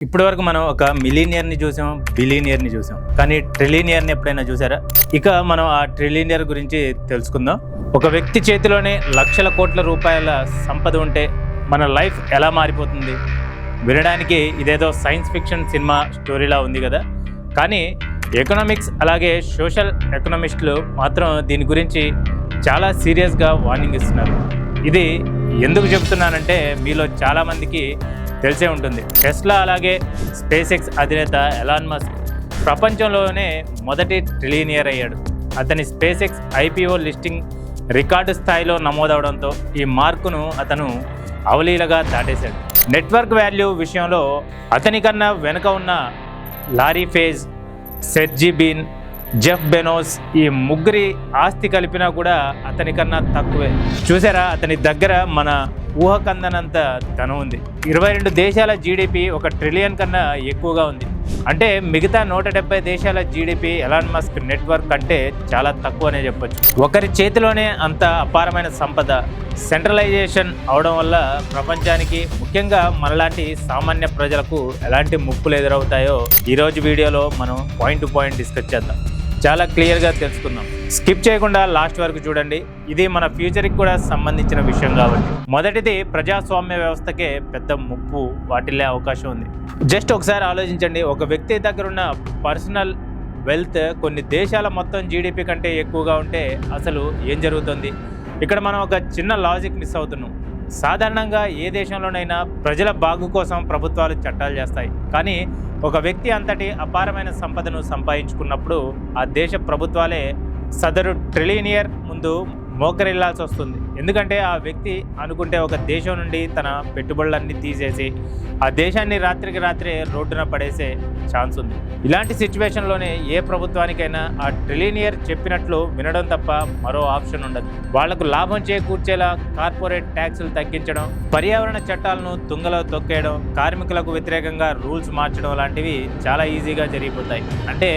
ఇప్పటివరకు మనం ఒక మిలీనియర్ని చూసాం, బిలీనియర్ని చూసాం, కానీ ట్రిలినియర్ని ఎప్పుడైనా చూసారా? ఇక మనం ఆ ట్రిలినియర్ గురించి తెలుసుకుందాం. ఒక వ్యక్తి చేతిలోనే లక్షల కోట్ల రూపాయల సంపద ఉంటే మన లైఫ్ ఎలా మారిపోతుంది? వినడానికి ఇదేదో సైన్స్ ఫిక్షన్ సినిమా స్టోరీలా ఉంది కదా, కానీ ఎకనామిక్స్ అలాగే సోషల్ ఎకనామిస్టులు మాత్రం దీని గురించి చాలా సీరియస్గా వార్నింగ్ ఇస్తున్నారు. ఇది ఎందుకు చెప్తున్నానంటే మీలో చాలామందికి తెలిసే ఉంటుంది. టెస్లా అలాగే స్పేస్ ఎక్స్ అధినేత ఎలాన్ మస్క్ ప్రపంచంలోనే మొదటి ట్రిలినియర్ అయ్యాడు. అతని space X IPO listing record స్థాయిలో నమోదవడంతో ఈ మార్కును అతను అవలీలగా దాటేశాడు. నెట్వర్క్ వాల్యూ విషయంలో అతనికన్నా వెనుక ఉన్న Larry Page, Sergey Brin, Jeff Bezos ఈ ముగ్గురి ఆస్తి కలిపినా కూడా అతనికన్నా తక్కువే. చూసారా, అతని దగ్గర మన ఊహకందనంత ధనం ఉంది. 22 దేశాల జీడిపి 1 ట్రిలియన్ కన్నా ఎక్కువగా ఉంది. అంటే మిగతా 170 దేశాల జీడిపి ఎలాన్ మస్క్ నెట్వర్క్ అంటే చాలా తక్కువనే చెప్పొచ్చు. ఒకరి చేతిలోనే అంత అపారమైన సంపద సెంట్రలైజేషన్ అవడం వల్ల ప్రపంచానికి, ముఖ్యంగా మనలాంటి సామాన్య ప్రజలకు ఎలాంటి ముప్పులు ఎదురవుతాయో ఈరోజు వీడియోలో మనం పాయింట్ టు పాయింట్ డిస్కస్ చేద్దాం. చాలా క్లియర్గా తెలుసుకుందాం. స్కిప్ చేయకుండా లాస్ట్ వరకు చూడండి. ఇది మన ఫ్యూచర్కి కూడా సంబంధించిన విషయం కాబట్టి. మొదటిది, ప్రజాస్వామ్య వ్యవస్థకే పెద్ద ముప్పు వాటిల్లే అవకాశం ఉంది. జస్ట్ ఒకసారి ఆలోచించండి. ఒక వ్యక్తి దగ్గర ఉన్న పర్సనల్ వెల్త్ కొన్ని దేశాల మొత్తం జీడిపి కంటే ఎక్కువగా ఉంటే అసలు ఏం జరుగుతుంది? ఇక్కడ మనం ఒక చిన్న లాజిక్ మిస్ అవుతున్నాం. సాధారణంగా ఏ దేశంలోనైనా ప్రజల బాగు కోసం ప్రభుత్వాలు చట్టాలు చేస్తాయి. కానీ ఒక వ్యక్తి అంతటి అపారమైన సంపదను సంపాదించుకున్నప్పుడు ఆ దేశ ప్రభుత్వాలే సదరు ట్రిలినియర్ ముందు మోకరిల్లాల్సి వస్తుంది. ఎందుకంటే ఆ వ్యక్తి అనుకుంటే ఒక దేశం నుండి తన పెట్టుబడులన్నీ తీసేసి ఆ దేశాన్ని రాత్రికి రాత్రే రోడ్డున పడేసే ఛాన్స్ ఉంది. ఇలాంటి సిచ్యువేషన్లోనే ఏ ప్రభుత్వానికైనా ఆ ట్రిలినియర్ చెప్పినట్లు వినడం తప్ప మరో ఆప్షన్ ఉండదు. వాళ్లకు లాభం చేకూర్చేలా కార్పొరేట్ ట్యాక్సులు తగ్గించడం, పర్యావరణ చట్టాలను తుంగలో తొక్కేయడం, కార్మికులకు వ్యతిరేకంగా రూల్స్ మార్చడం లాంటివి చాలా ఈజీగా జరిగిపోతాయి. అంటే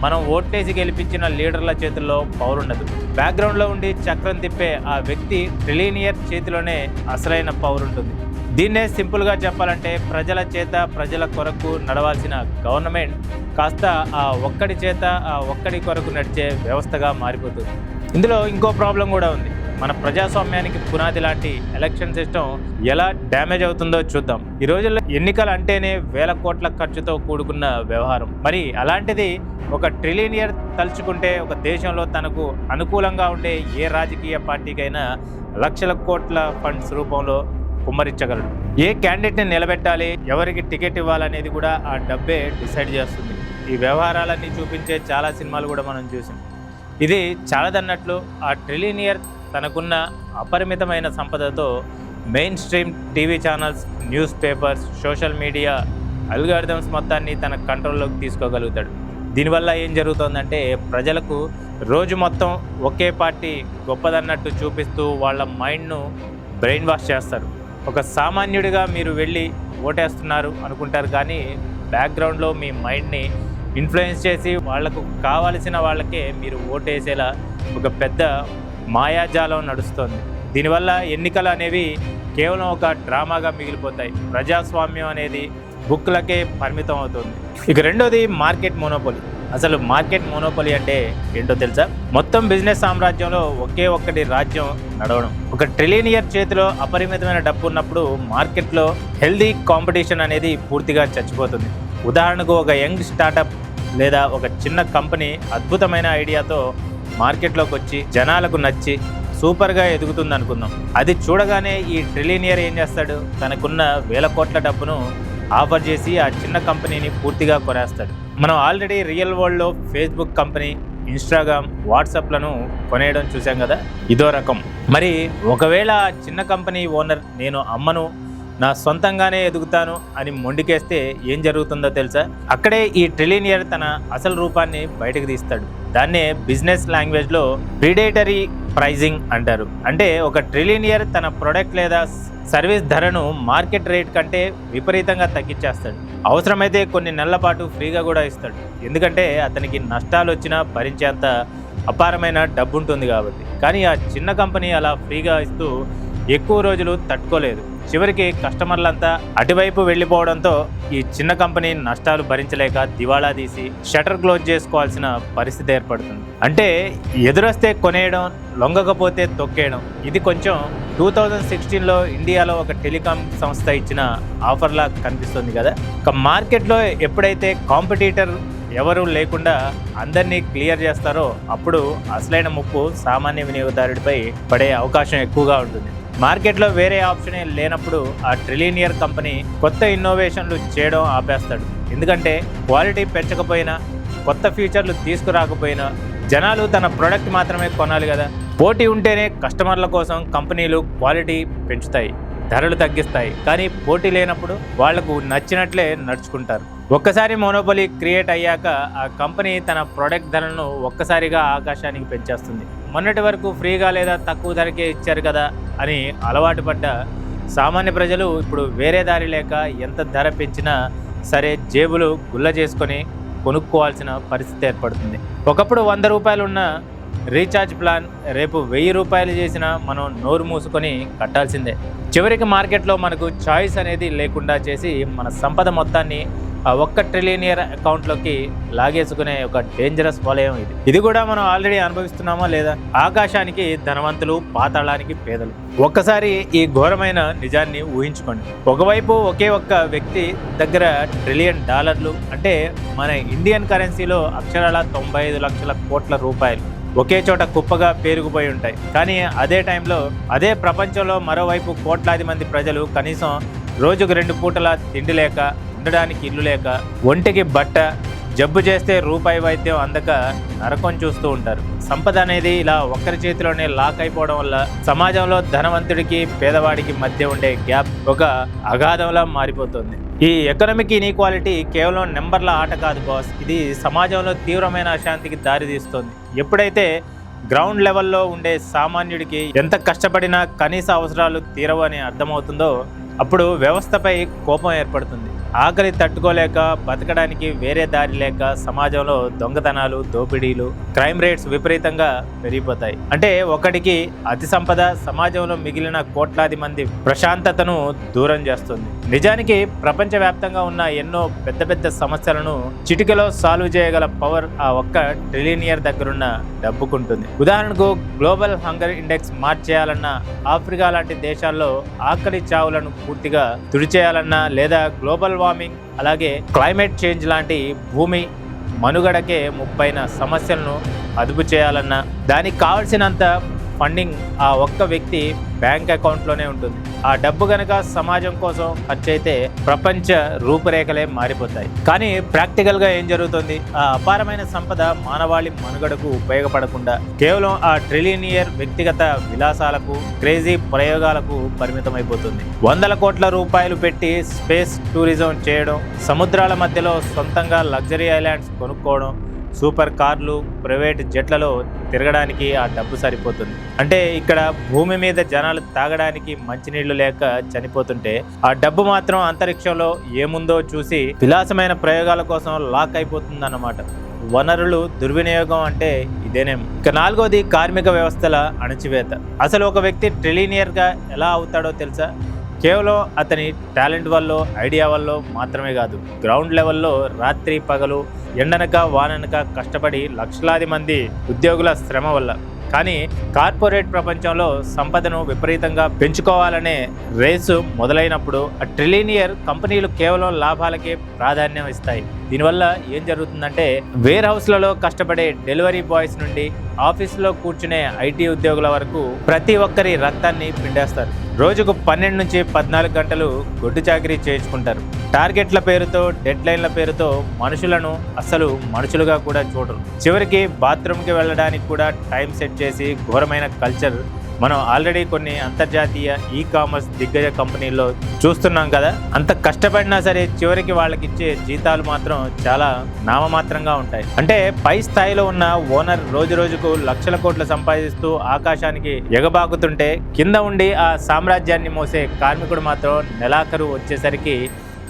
మనం ఓట్లేసి గెలిపించిన లీడర్ల చేతుల్లో పవర్ ఉండదు. బ్యాక్గ్రౌండ్లో ఉండి చక్రం తిప్పే ఆ వ్యక్తి ట్రిలినియర్ చేతిలోనే అసలైన పవర్ ఉంటుంది. దీన్నే సింపుల్గా చెప్పాలంటే ప్రజల చేత ప్రజల కొరకు నడవాల్సిన గవర్నమెంట్ కాస్త ఆ ఒక్కడి చేత ఆ ఒక్కడి కొరకు నడిచే వ్యవస్థగా మారిపోతుంది. ఇందులో ఇంకో ప్రాబ్లం కూడా ఉంది. మన ప్రజాస్వామ్యానికి పునాది లాంటి ఎలక్షన్ సిస్టమ్ ఎలా డ్యామేజ్ అవుతుందో చూద్దాం. ఈ రోజుల్లో ఎన్నికలు అంటేనే వేల కోట్ల ఖర్చుతో కూడుకున్న వ్యవహారం. మరి అలాంటిది ఒక ట్రిలినియర్ తలుచుకుంటే ఒక దేశంలో తనకు అనుకూలంగా ఉండే ఏ రాజకీయ పార్టీకైనా లక్షల కోట్ల ఫండ్స్ రూపంలో కుమ్మరించగలడు. ఏ క్యాండిడేట్ని నిలబెట్టాలి, ఎవరికి టికెట్ ఇవ్వాలనేది కూడా ఆ డబ్బే డిసైడ్ చేస్తుంది. ఈ వ్యవహారాలన్నీ చూపించే చాలా సినిమాలు కూడా మనం చూసాం. ఇది చాలదన్నట్లు ఆ ట్రిలినియర్ తనకున్న అపరిమితమైన సంపదతో mainstream TV channels, newspapers, social media algorithms మొత్తాన్ని తన కంట్రోల్లోకి తీసుకోగలుగుతాడు. దీనివల్ల ఏం జరుగుతుందంటే ప్రజలకు రోజు మొత్తం ఒకే పార్టీ గొప్పదన్నట్టు చూపిస్తూ వాళ్ళ మైండ్ను బ్రెయిన్ వాష్ చేస్తారు. ఒక సామాన్యుడిగా మీరు వెళ్ళి ఓటేస్తున్నారు అనుకుంటారు, కానీ బ్యాక్గ్రౌండ్లో మీ మైండ్ని ఇన్ఫ్లుయెన్స్ చేసి వాళ్లకు కావలసిన వాళ్ళకే మీరు ఓటేసేలా ఒక పెద్ద మాయాజాలం నడుస్తుంది. దీనివల్ల ఎన్నికలు అనేవి కేవలం ఒక డ్రామాగా మిగిలిపోతాయి. ప్రజాస్వామ్యం అనేది బుక్లకే పరిమితం అవుతుంది. ఇక రెండోది, మార్కెట్ మోనోపోలీ. అసలు మార్కెట్ మోనోపోలీ అంటే ఏంటో తెలుసా? మొత్తం బిజినెస్ సామ్రాజ్యంలో ఒకే ఒక్కటి రాజ్యం నడవడం. ఒక ట్రిలినియర్ చేతిలో అపరిమితమైన డబ్బు ఉన్నప్పుడు మార్కెట్లో హెల్దీ కాంపిటీషన్ అనేది పూర్తిగా చచ్చిపోతుంది. ఉదాహరణకు ఒక యంగ్ స్టార్టప్ లేదా ఒక చిన్న కంపెనీ అద్భుతమైన ఐడియాతో మార్కెట్లోకి వచ్చి జనాలకు నచ్చి సూపర్గా ఎదుగుతుంది అనుకుందాం. అది చూడగానే ఈ ట్రిలినియర్ ఏం చేస్తాడు? తనకున్న వేల కోట్ల డబ్బును ఆఫర్ చేసి ఆ చిన్న కంపెనీని పూర్తిగా కొనేస్తాడు. మనం ఆల్రెడీ రియల్ వరల్డ్లో ఫేస్బుక్ కంపెనీ, ఇన్స్టాగ్రామ్, వాట్సాప్లను కొనేయడం చూసాం కదా. ఇదో రకం. మరి ఒకవేళ ఆ చిన్న కంపెనీ ఓనర్ నేను అమ్మను, నా సొంతంగానే ఎదుగుతాను అని మొండికేస్తే ఏం జరుగుతుందో తెలుసా? అక్కడే ఈ ట్రిలినియర్ తన అసలు రూపాన్ని బయటకు తీస్తాడు. దాన్నే బిజినెస్ లాంగ్వేజ్లో ప్రిడేటరీ ప్రైజింగ్ అంటారు. అంటే ఒక ట్రిలినియర్ తన ప్రొడక్ట్ లేదా సర్వీస్ ధరను మార్కెట్ రేట్ కంటే విపరీతంగా తగ్గించేస్తాడు. అవసరమైతే కొన్ని నెలల పాటు ఫ్రీగా కూడా ఇస్తాడు. ఎందుకంటే అతనికి నష్టాలు వచ్చినా భరించేంత అపారమైన డబ్బు ఉంటుంది కాబట్టి. కానీ ఆ చిన్న కంపెనీ అలా ఫ్రీగా ఇస్తూ ఎక్కువ రోజులు తట్టుకోలేదు. చివరికి కస్టమర్లంతా అటువైపు వెళ్ళిపోవడంతో ఈ చిన్న కంపెనీ నష్టాలు భరించలేక దివాళా తీసి షటర్ క్లోజ్ చేసుకోవాల్సిన పరిస్థితి ఏర్పడుతుంది. అంటే ఎదురొస్తే కొనేయడం, లొంగకపోతే తొక్కేయడం. ఇది కొంచెం 2016లో ఇండియాలో ఒక టెలికాం సంస్థ ఇచ్చిన ఆఫర్లా కనిపిస్తుంది కదా. ఒక మార్కెట్లో ఎప్పుడైతే కాంపిటీటర్ ఎవరు లేకుండా అందరినీ క్లియర్ చేస్తారో అప్పుడు అసలైన ముప్పు సామాన్య వినియోగదారుడిపై పడే అవకాశం ఎక్కువగా ఉంటుంది. మార్కెట్లో వేరే ఆప్షన్ లేనప్పుడు ఆ ట్రిలినియర్ కంపెనీ కొత్త ఇన్నోవేషన్లు చేయడం ఆపేస్తాడు. ఎందుకంటే క్వాలిటీ పెంచకపోయినా, కొత్త ఫీచర్లు తీసుకురాకపోయినా జనాలు తన ప్రోడక్ట్ మాత్రమే కొనాలి కదా. పోటీ ఉంటేనే కస్టమర్ల కోసం కంపెనీలు క్వాలిటీ పెంచుతాయి, ధరలు తగ్గిస్తాయి. కానీ పోటీ లేనప్పుడు వాళ్లకు నచ్చినట్లే నడుచుకుంటారు. ఒక్కసారి మోనోపొలీ క్రియేట్ అయ్యాక ఆ కంపెనీ తన ప్రోడక్ట్ ధరలను ఒక్కసారిగా ఆకాశానికి పెంచేస్తుంది. మొన్నటి వరకు ఫ్రీగా లేదా తక్కువ ధరకే ఇచ్చారు కదా అని అలవాటు పడ్డ సామాన్య ప్రజలు ఇప్పుడు వేరే దారి లేక ఎంత ధర పెంచినా సరే జేబులు గుల్ల చేసుకొని కొనుక్కోవాల్సిన పరిస్థితి ఏర్పడుతుంది. ఒకప్పుడు 100 రూపాయలు ఉన్న రీఛార్జ్ ప్లాన్ రేపు 1000 రూపాయలు చేసినా మనం నోరు మూసుకొని కట్టాల్సిందే. చివరికి మార్కెట్లో మనకు చాయిస్ అనేది లేకుండా చేసి మన సంపద మొత్తాన్ని ఆ ఒక్క ట్రిలినియర్ అకౌంట్లోకి లాగేసుకునే ఒక డేంజరస్ వలయం ఇది కూడా మనం ఆల్రెడీ అనుభవిస్తున్నామా లేదా? ఆకాశానికి ధనవంతులు, పాతాళానికి పేదలు. ఒక్కసారి ఈ ఘోరమైన నిజాన్ని ఊహించుకోండి. ఒకవైపు ఒకే ఒక్క వ్యక్తి దగ్గర $1 ట్రిలియన్, అంటే మన ఇండియన్ కరెన్సీలో అక్షరాల 95 లక్షల కోట్ల రూపాయలు ఒకే చోట కుప్పగా పేరుకుపోయి ఉంటాయి. కానీ అదే టైంలో అదే ప్రపంచంలో మరోవైపు కోట్లాది మంది ప్రజలు కనీసం రోజుకు 2 పూటల తిండి లేక, ఉండడానికి ఇల్లు లేక, ఒంటికి బట్ట, జబ్బు చేస్తే రూపాయి వైద్యం అందక నరకం చూస్తూ ఉంటారు. సంపద అనేది ఇలా ఒక్కరి చేతిలోనే లాక్ అయిపోవడం వల్ల సమాజంలో ధనవంతుడికి, పేదవాడికి మధ్య ఉండే గ్యాప్ ఒక అగాధంలా మారిపోతుంది. ఈ ఎకనామిక్ ఇన్ఈక్వాలిటీ కేవలం నెంబర్ల ఆట కాదు బాస్, ఇది సమాజంలో తీవ్రమైన అశాంతికి దారితీస్తుంది. ఎప్పుడైతే గ్రౌండ్ లెవెల్లో ఉండే సామాన్యుడికి ఎంత కష్టపడినా కనీస అవసరాలు తీరవని అర్థమవుతుందో అప్పుడు వ్యవస్థపై కోపం ఏర్పడుతుంది. ఆకలి తట్టుకోలేక, బతకడానికి వేరే దారి లేక సమాజంలో దొంగతనాలు, దోపిడీలు, క్రైమ్ రేట్స్ విపరీతంగా పెరిగిపోతాయి. అంటే ఒకటికి అతి సంపద సమాజంలో మిగిలిన కోట్లాది మంది ప్రశాంతతను దూరం చేస్తుంది. నిజానికి ప్రపంచవ్యాప్తంగా ఉన్న ఎన్నో పెద్ద పెద్ద సమస్యలను చిటికలో సాల్వ్ చేయగల పవర్ ఆ ఒక్క ట్రిలినియర్ దగ్గరున్న డబ్బుకుంటుంది. ఉదాహరణకు గ్లోబల్ హంగర్ ఇండెక్స్ మార్చేయాలన్నా, ఆఫ్రికా లాంటి దేశాల్లో ఆకలి చావులను పూర్తిగా తుడిచేయాలన్నా, లేదా గ్లోబల్ వార్మింగ్ అలాగే క్లైమేట్ చేంజ్ లాంటి భూమి మనుగడకే ముప్పైన సమస్యలను అదుపు చేయాలన్నా దానికి కావాల్సినంత ఫండింగ్ ఆ ఒక్క వ్యక్తి బ్యాంక్ అకౌంట్లోనే ఉంటుంది. ఆ డబ్బు గనక సమాజం కోసం ఖర్చయితే ప్రపంచ రూపురేఖలే మారిపోతాయి. కానీ ప్రాక్టికల్గా ఏం జరుగుతుంది? ఆ అపారమైన సంపద మానవాళి మనుగడకు ఉపయోగపడకుండా కేవలం ఆ ట్రిలినియర్ వ్యక్తిగత విలాసాలకు, క్రేజీ ప్రయోగాలకు పరిమితమైపోతుంది. 100 కోట్ల రూపాయలు పెట్టి స్పేస్ టూరిజం చేయడం, సముద్రాల మధ్యలో సొంతంగా లగ్జరీ ఐలాండ్స్ కొనుక్కోవడం, సూపర్ కార్లు, ప్రైవేట్ జెట్లలో తిరగడానికి ఆ డబ్బు సరిపోతుంది. అంటే ఇక్కడ భూమి మీద జనాలు తాగడానికి మంచినీళ్లు లేక చనిపోతుంటే ఆ డబ్బు మాత్రం అంతరిక్షంలో ఏముందో చూసి విలాసమైన ప్రయోగాల కోసం లాక్ అయిపోతుందన్నమాట. వనరులు దుర్వినియోగం అంటే ఇదేనేమో. ఇక 4వది కార్మిక వ్యవస్థల అణచివేత. అసలు ఒక వ్యక్తి ట్రిలినియర్గా ఎలా అవుతాడో తెలుసా? కేవలం అతని టాలెంట్ వల్ల, ఐడియా వల్ల మాత్రమే కాదు, గ్రౌండ్ లెవెల్లో రాత్రి పగలు, ఎండనక వాననక కష్టపడి లక్షలాది మంది ఉద్యోగుల శ్రమ వల్ల. కానీ కార్పొరేట్ ప్రపంచంలో సంపదను విపరీతంగా పెంచుకోవాలనే రేసు మొదలైనప్పుడు ఆ ట్రిలినియర్ కంపెనీలు కేవలం లాభాలకే ప్రాధాన్యం ఇస్తాయి. దీనివల్ల ఏం జరుగుతుందంటే వేర్ హౌస్లలో కష్టపడే డెలివరీ బాయ్స్ నుండి ఆఫీసులో కూర్చునే ఐటీ ఉద్యోగుల వరకు ప్రతి ఒక్కరి రక్తాన్ని పిండేస్తారు. రోజుకు 12 నుంచి 14 గంటలు గొడ్డు చాకరీ చేయించుకుంటారు. టార్గెట్ల పేరుతో, డెడ్ లైన్ల పేరుతో మనుషులను అసలు మనుషులుగా కూడా చూడరు. చివరికి బాత్రూమ్కి వెళ్ళడానికి కూడా టైం సెట్ చేసి ఘోరమైన కల్చర్ మనం ఆల్రెడీ కొన్ని అంతర్జాతీయ ఈ-కామర్స్ దిగ్గజ కంపెనీల్లో చూస్తున్నాం కదా. అంత కష్టపడినా సరే చివరికి వాళ్ళకి ఇచ్చే జీతాలు మాత్రం చాలా నామమాత్రంగా ఉంటాయి. అంటే పై స్థాయిలో ఉన్న ఓనర్ రోజు రోజుకు లక్షల కోట్లు సంపాదిస్తూ ఆకాశానికి ఎగబాకుతుంటే కింద ఉండి ఆ సామ్రాజ్యాన్ని మోసే కార్మికుడు మాత్రం నెలాఖరు వచ్చేసరికి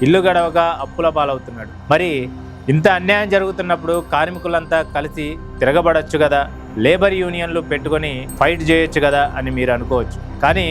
ఇల్లు గడవగా అప్పుల పాలవుతున్నాడు. మరి ఇంత అన్యాయం జరుగుతున్నప్పుడు కార్మికులంతా కలిసి తిరగబడచ్చు కదా, లేబర్ యూనియన్లు పెట్టుకొని ఫైట్ చేయొచ్చు కదా అని మీరు అనుకోవచ్చు. కానీ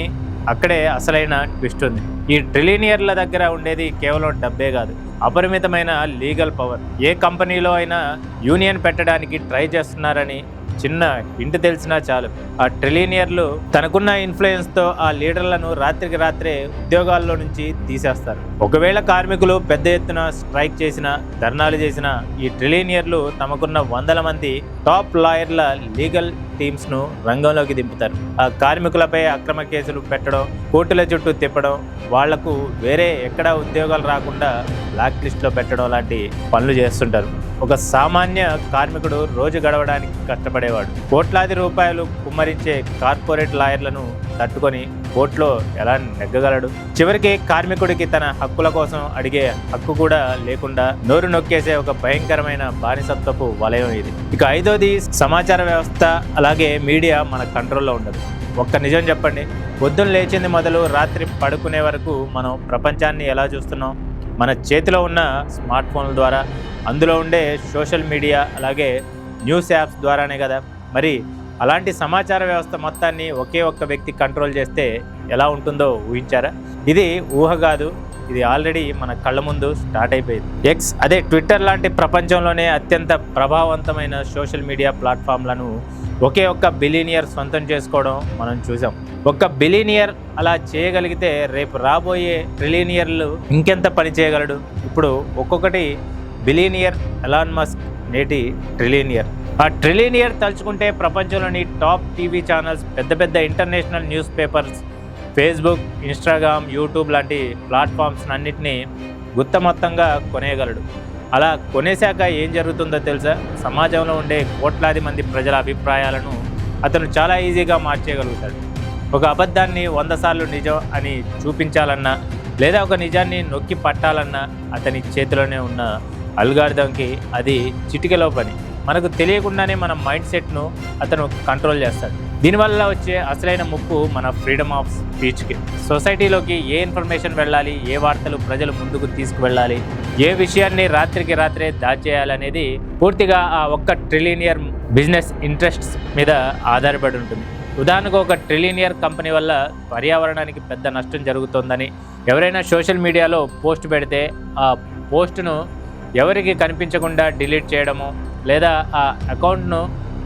అక్కడే అసలైన ట్విస్ట్ ఉంది. ఈ ట్రిలినియర్ల దగ్గర ఉండేది కేవలం డబ్బే కాదు, అపరిమితమైన లీగల్ పవర్. ఏ కంపెనీలో అయినా యూనియన్ పెట్టడానికి ట్రై చేస్తున్నారని చిన్న హింట్ తెలిసినా చాలు, ఆ ట్రిలినియర్లు తనకున్న ఇన్ఫ్లుయెన్స్ తో ఆ లీడర్లను రాత్రికి రాత్రే ఉద్యోగాల్లో నుంచి తీసేస్తారు. ఒకవేళ కార్మికులు పెద్ద ఎత్తున స్ట్రైక్ చేసినా, ధర్నాలు చేసినా, ఈ ట్రిలినియర్లు తమకున్న వందల మంది టాప్ లాయర్ల లీగల్ టీమ్స్ ను రంగంలోకి దింపుతారు. ఆ కార్మికులపై అక్రమ కేసులు పెట్టడం, కోర్టుల చుట్టూ తిప్పడం, వాళ్లకు వేరే ఎక్కడా ఉద్యోగాలు రాకుండా బ్లాక్ లిస్ట్ లో పెట్టడం లాంటి పనులు చేస్తుంటారు. ఒక సామాన్య కార్మికుడు రోజు గడవడానికి కష్టపడేవాడు కోట్లాది రూపాయలు కుమ్మరించే కార్పొరేట్ లాయర్లను తట్టుకొని కోర్టులో ఎలా నెగ్గగలడు? చివరికి కార్మికుడికి తన హక్కుల కోసం అడిగే హక్కు కూడా లేకుండా నోరు నొక్కేసే ఒక భయంకరమైన బానిసత్వపు వలయం ఇది. ఇక ఐదోది, సమాచార వ్యవస్థ అలాగే మీడియా మన కంట్రోల్లో ఉండదు. ఒక్క నిజం చెప్పండి, పొద్దున్న లేచింది మొదలు రాత్రి పడుకునే వరకు మనం ప్రపంచాన్ని ఎలా చూస్తున్నాం? మన చేతిలో ఉన్న స్మార్ట్ ఫోన్ల ద్వారా, అందులో ఉండే సోషల్ మీడియా అలాగే న్యూస్ యాప్స్ ద్వారానే కదా. మరి అలాంటి సమాచార వ్యవస్థ మొత్తాన్ని ఒకే ఒక్క వ్యక్తి కంట్రోల్ చేస్తే ఎలా ఉంటుందో ఊహించారా? ఇది ఊహ కాదు, ఇది ఆల్రెడీ మన కళ్ళ ముందు స్టార్ట్ అయిపోయింది. ఎక్స్, అదే ట్విట్టర్ లాంటి ప్రపంచంలోనే అత్యంత ప్రభావవంతమైన సోషల్ మీడియా ప్లాట్ఫామ్లను ఒకే ఒక్క బిలియనియర్ సొంతం చేసుకోవడం మనం చూసాం. ఒక్క బిలియనియర్ అలా చేయగలిగితే రేపు రాబోయే ట్రిలియనియర్లు ఇంకెంత పని చేయగలడు? ఇప్పుడు ఒక్కొక్కటి బిలియనియర్. ఎలాన్ మస్క్ నేటి ట్రిలియనియర్. ఆ ట్రిలియనియర్ తలుచుకుంటే ప్రపంచంలోని టాప్ టీవీ ఛానల్స్, పెద్ద పెద్ద international news papers, Facebook, Instagram, YouTube లాంటి ప్లాట్ఫామ్స్ అన్నింటినీ గుత్త మొత్తంగా కొనేయగలడు. అలా కొనేశాక ఏం జరుగుతుందో తెలుసా? సమాజంలో ఉండే కోట్లాది మంది ప్రజల అభిప్రాయాలను అతను చాలా ఈజీగా మార్చేయగలుగుతాడు. ఒక అబద్ధాన్ని 100 సార్లు నిజం అని చూపించాలన్నా, లేదా ఒక నిజాన్ని నొక్కి పట్టాలన్నా అతని చేతిలోనే ఉన్న అల్గారిథంకి అది చిటికెలో పని. మనకు తెలియకుండానే మన మైండ్ సెట్ను అతను కంట్రోల్ చేస్తాడు. దీనివల్ల వచ్చే అసలైన ముప్పు మన ఫ్రీడమ్ ఆఫ్ స్పీచ్కి. సొసైటీలోకి ఏ ఇన్ఫర్మేషన్ వెళ్ళాలి, ఏ వార్తలు ప్రజలు ముందుకు తీసుకువెళ్ళాలి, ఏ విషయాన్ని రాత్రికి రాత్రే దాచేయాలనేది పూర్తిగా ఆ ఒక్క ట్రిలియనియర్ బిజినెస్ ఇంట్రెస్ట్స్ మీద ఆధారపడి ఉంటుంది. ఉదాహరణకు, ఒక ట్రిలియనియర్ కంపెనీ వల్ల పర్యావరణానికి పెద్ద నష్టం జరుగుతోందని ఎవరైనా సోషల్ మీడియాలో పోస్ట్ పెడితే ఆ పోస్టును ఎవరికి కనిపించకుండా డిలీట్ చేయడము, లేదా ఆ అకౌంట్ను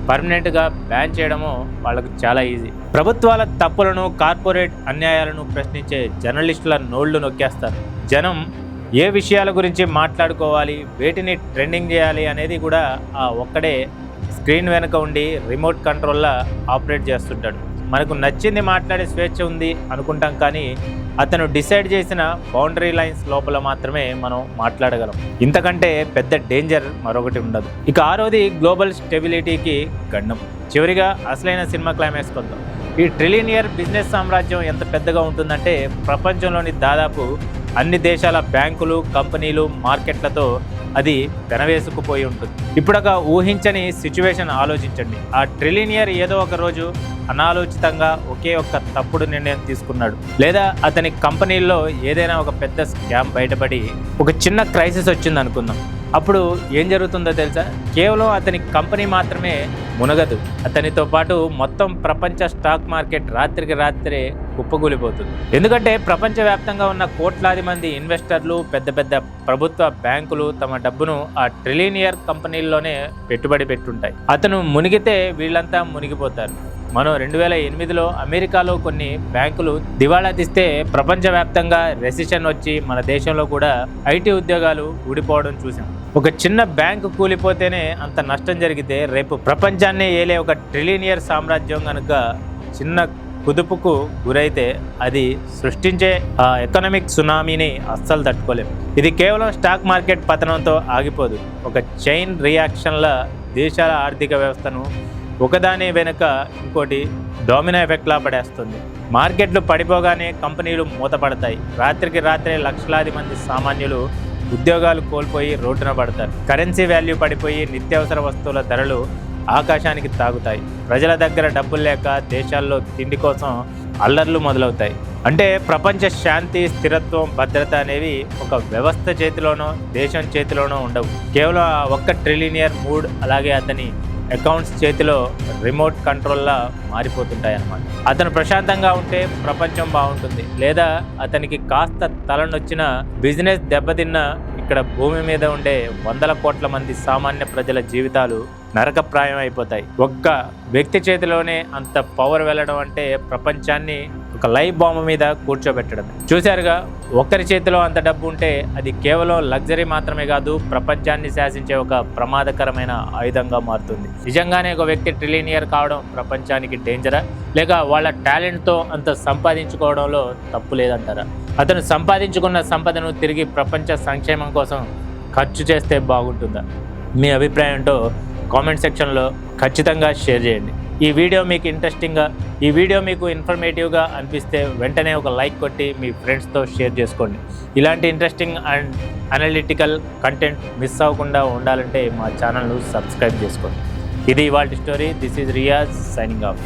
పర్మనెంట్గా బ్యాన్ చేయడము వాళ్ళకు చాలా ఈజీ. ప్రభుత్వాల తప్పులను, కార్పొరేట్ అన్యాయాలను ప్రశ్నించే జర్నలిస్టుల నోళ్లు నొక్కేస్తారు. జనం ఏ విషయాల గురించి మాట్లాడుకోవాలి, వేటిని ట్రెండింగ్ చేయాలి అనేది కూడా ఆ ఒక్కడే స్క్రీన్ వెనుక ఉండి రిమోట్ కంట్రోల్లా ఆపరేట్ చేస్తుంటాడు. మనకు నచ్చింది మాట్లాడే స్వేచ్ఛ ఉంది అనుకుంటాం, కానీ అతను డిసైడ్ చేసిన బౌండరీ లైన్స్ లోపల మాత్రమే మనం మాట్లాడగలం. ఇంతకంటే పెద్ద డేంజర్ మరొకటి ఉండదు. ఇక ఆరోది, గ్లోబల్ స్టెబిలిటీకి గండం. చివరిగా అసలైన సినిమా క్లైమాక్స్ కొందాం. ఈ ట్రిలియనియర్ బిజినెస్ సామ్రాజ్యం ఎంత పెద్దగా ఉంటుందంటే ప్రపంచంలోని దాదాపు అన్ని దేశాల బ్యాంకులు, కంపెనీలు, మార్కెట్లతో అది పెనవేసుకుపోయి ఉంటుంది. ఇప్పుడు ఒక ఊహించని సిచ్యువేషన్ ఆలోచించండి. ఆ ట్రిలియనియర్ ఏదో ఒక రోజు అనాలోచితంగా ఒకే ఒక్క తప్పుడు నిర్ణయం తీసుకున్నాడు, లేదా అతని కంపెనీల్లో ఏదైనా ఒక పెద్ద స్కామ్ బయటపడి ఒక చిన్న క్రైసిస్ వచ్చింది అనుకుందాం. అప్పుడు ఏం జరుగుతుందో తెలుసా? కేవలం అతని కంపెనీ మాత్రమే మునగదు, అతనితో పాటు మొత్తం ప్రపంచ స్టాక్ మార్కెట్ రాత్రికి రాత్రే కుప్పగూలిపోతుంది. ఎందుకంటే ప్రపంచవ్యాప్తంగా ఉన్న కోట్లాది మంది ఇన్వెస్టర్లు, పెద్ద పెద్ద ప్రభుత్వ బ్యాంకులు తమ డబ్బును ఆ ట్రిలియనియర్ కంపెనీల్లోనే పెట్టుబడి పెట్టుంటాయి. అతను మునిగితే వీళ్ళంతా మునిగిపోతారు. మనం 2008లో అమెరికాలో కొన్ని బ్యాంకులు దివాళా తీస్తే ప్రపంచవ్యాప్తంగా రెసిషన్ వచ్చి మన దేశంలో కూడా ఐటీ ఉద్యోగాలు ఊడిపోవడం చూసాం. ఒక చిన్న బ్యాంకు కూలిపోతేనే అంత నష్టం జరిగితే రేపు ప్రపంచాన్ని ఏలే ఒక ట్రిలియనియర్ సామ్రాజ్యం కనుక చిన్న కుదుపుకు గురైతే అది సృష్టించే ఆ ఎకనామిక్ సునామీని అస్సలు తట్టుకోలేము. ఇది కేవలం స్టాక్ మార్కెట్ పతనంతో ఆగిపోదు. ఒక చైన్ రియాక్షన్ల దేశాల ఆర్థిక వ్యవస్థను ఒకదాని వెనుక ఇంకోటి డొమినో ఎఫెక్ట్లా పడేస్తుంది. మార్కెట్లు పడిపోగానే కంపెనీలు మూతపడతాయి. రాత్రికి రాత్రే లక్షలాది మంది సామాన్యులు ఉద్యోగాలు కోల్పోయి రోడ్డున పడతారు. కరెన్సీ వాల్యూ పడిపోయి నిత్యావసర వస్తువుల ధరలు ఆకాశానికి తాగుతాయి. ప్రజల దగ్గర డబ్బులు లేక దేశాల్లో తిండి కోసం అల్లర్లు మొదలవుతాయి. అంటే ప్రపంచ శాంతి, స్థిరత్వం, భద్రత అనేవి ఒక వ్యవస్థ చేతిలోనో దేశం చేతిలోనో ఉండవు. కేవలం ఆ ఒక్క ట్రిలియనియర్ మూడ్ అలాగే అతని అకౌంట్స్ చేతిలో రిమోట్ కంట్రోల్లా మారిపోతుంటాయి అన్నమాట. అతను ప్రశాంతంగా ఉంటే ప్రపంచం బాగుంటుంది, లేదా అతనికి కాస్త తలనొచ్చిన బిజినెస్ దెబ్బతిన్న ఇక్కడ భూమి మీద ఉండే వందల కోట్ల మంది సామాన్య ప్రజల జీవితాలు నరకప్రాయం అయిపోతాయి. ఒక్క వ్యక్తి చేతిలోనే అంత పవర్ వెళ్ళడం అంటే ప్రపంచాన్ని ఒక లైవ్ బాంబు మీద కూర్చోబెట్టడం. చూశారుగా, ఒక్కరి చేతిలో అంత డబ్బు ఉంటే అది కేవలం లగ్జరీ మాత్రమే కాదు, ప్రపంచాన్ని శాసించే ఒక ప్రమాదకరమైన ఆయుధంగా మారుతుంది. నిజంగానే ఒక వ్యక్తి ట్రిలియనియర్ కావడం ప్రపంచానికి డేంజరా, లేక వాళ్ళ టాలెంట్తో అంత సంపాదించుకోవడంలో తప్పు లేదంటారా? అతను సంపాదించుకున్న సంపదను తిరిగి ప్రపంచ సంక్షేమం కోసం ఖర్చు చేస్తే బాగుంటుందా? మీ అభిప్రాయంతో కామెంట్ సెక్షన్లో ఖచ్చితంగా షేర్ చేయండి. ఈ వీడియో మీకు ఇంట్రెస్టింగ్గా, ఈ వీడియో మీకు ఇన్ఫర్మేటివ్గా అనిపిస్తే వెంటనే ఒక లైక్ కొట్టి మీ ఫ్రెండ్స్తో షేర్ చేసుకోండి. ఇలాంటి interesting and analytical content miss అవ్వకుండా ఉండాలంటే మా ఛానల్ను సబ్స్క్రైబ్ చేసుకోండి. ఇది ఇవాల్టి story. This is Riyaz signing off.